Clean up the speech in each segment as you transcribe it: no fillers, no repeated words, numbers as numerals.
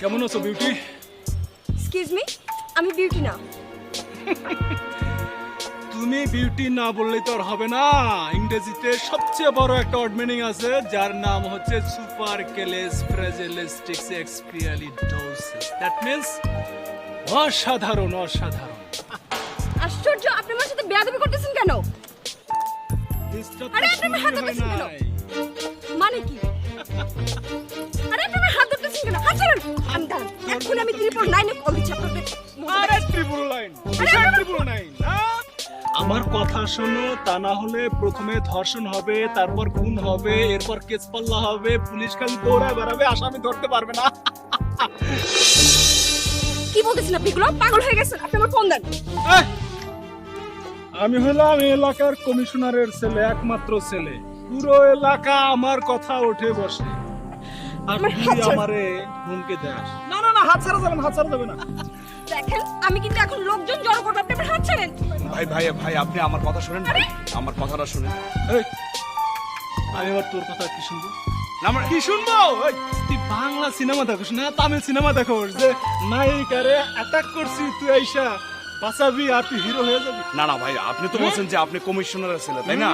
কেমন আছো beauty? Excuse me, আমি বিউটি না। তুমি বিউটি না বললেই তো আর হবে না। ইংরেজিতে সবচেয়ে বড় একটা ওয়ার্ড মিনিং আছে যার নাম হচ্ছে সুপার কেলেস ফ্রেজিলিস্টিক্স এক্সপিয়ালিডোসিস। দ্যাট মিন্স অসাধারণ অসাধারণ। আশ্চর্য, আপনি আমার সাথে বেয়াদবি করতেছেন কেন? আরে আপনি আমার হাত ধরতেছেন কেন? মানে কি? আরে আপনি আমার হাত ধরতেছেন কেন? হাত ছাড়ুন। আমি দাঁড়ান, এখন আমি 999 কল দিচ্ছি আপনাদের। আরে ট্রিপল লাইন, ট্রিপল লাইন। আমার কথা শোনো, তা না হলে প্রথমে ধর্ষণ হবে, তারপর খুন হবে, এরপর কেস পাল্লা হবে, পুলিশ খালি দৌড়ায় বেড়াবে, আসামি ধরতে পারবে না। কি বলতেছেন আপনি? এগুলো পাগল হয়ে গেছেন। আপনি আমার ফোন দেন। আমি হলাম এই এলাকার কমিশনারের ছেলে, একমাত্র ছেলে। পুরো এলাকা আমার কথা ওঠে বসে, আর তুই আমারে হুমকি দেস। না না না, হাত ছাড়া যাবে না, হাত ছাড়া যাবে না। দেখেন, আমি কিন্তু এখন লোকজন জড়ো করব, আপনি আমার হাত ছাড়েন। ভাই ভাই ভাই, আপনি আমার কথা শুনেন, আমার কথাটা শুনেন। এই, আমি এবার তোর কথা কি শুনবো? না আমার কি শুনবো? এই, তুই বাংলা সিনেমা দেখোস না তামিল সিনেমা দেখোস যে নায়িকারে অ্যাটাক করছি, তুই আইসা বাঁচাবি আর তুই হিরো হয়ে যাবি? না না ভাই, আপনি তো বলছেন যে আপনি কমিশনারের ছেলে, তাই না?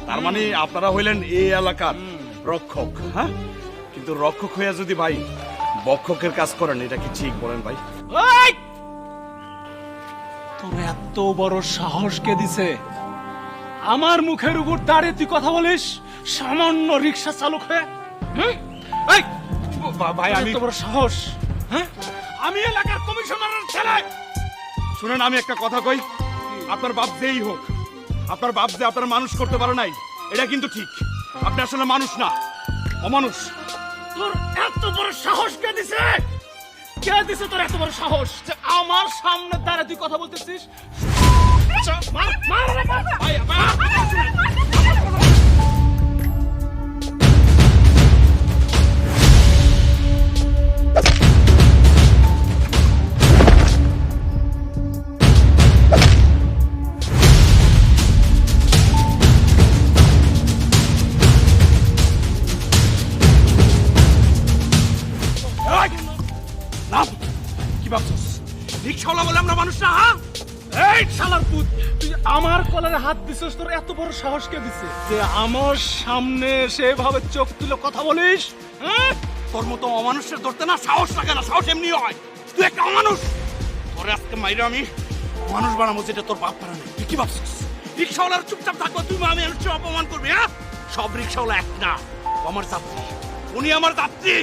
তার মানে আপনারা হইলেন এই এলাকার রক্ষক, হ্যাঁ? কিন্তু রক্ষক হইয়া যদি ভাই বক্ষকের কাজ করেন, এটা কি ঠিক বলেন ভাই? এই! তোর এত বড় সাহস কে দিছে আমার মুখের উপর দাঁড়িয়ে তুই কথা বলিস, সামান্য রিক্সা চালক হয়ে? হুম? এই, ভাই আমি এত বড় সাহস, হ্যাঁ? আমি এলাকার কমিশনারের ছেলে। শুনেন, আমি একটা কথা কই, আপনার বাপ যেই হোক, আপনার বাপ যে আপনার মানুষ করতে পারে নাই, এটা কিন্তু ঠিক। আপনি আসলে মানুষ না, অমানুষ। তোর এত বড় সাহস কে দিছে? কে দিছে তোর এত বড় সাহস যে আমার সামনে দাঁড়িয়ে তুই কথা বলতেছিস? মার মার রে, মার। ভাই ভাই নাম কি ভাবছস? রিক্সাওয়ালা বলে আমরা মানুষ না, হ্যাঁ? এই শালার পুত, তুই আমার কলারে হাত দিছিস, তোর এত বড় সাহস কে দিছে যে আমার সামনে সেভাবে চোখ তুলে কথা বলিস? হ্যাঁ? তোর মতো অমানুষের ধরতে না সাহস লাগে না, সাহস এমনি হয়। তুই একটা অমানুষ, তোরে আজকে মাইরা আমি অমানুষ বানাবো, যেটা তোর বাপ পারা নেই। তুই কি ভাবছিস রিক্সাওয়ালার চুপচাপ থাকবো, তুই আমি মানুষের অপমান করবি? হ্যাঁ, সব রিক্সাওয়ালা এক না, ও আমার যাত্রী, উনি আমার যাত্রী।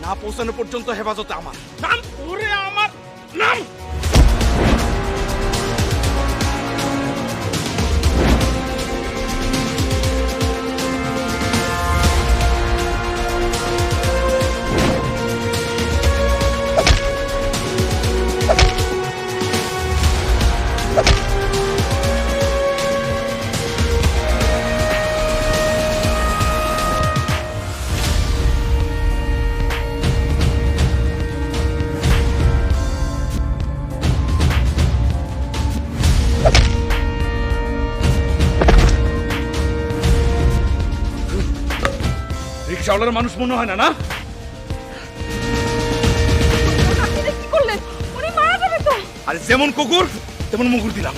না পৌঁছানো পর্যন্ত হেফাজতে আমার। নাম ওরে, আমার নাম। রিক্সাওয়ালার মানুষ মনে হয় না, না? আপনি কি করলেন? উনি মারা যাবে তো। আরে যেমন কুকুর তেমন মুগুর দিলাম।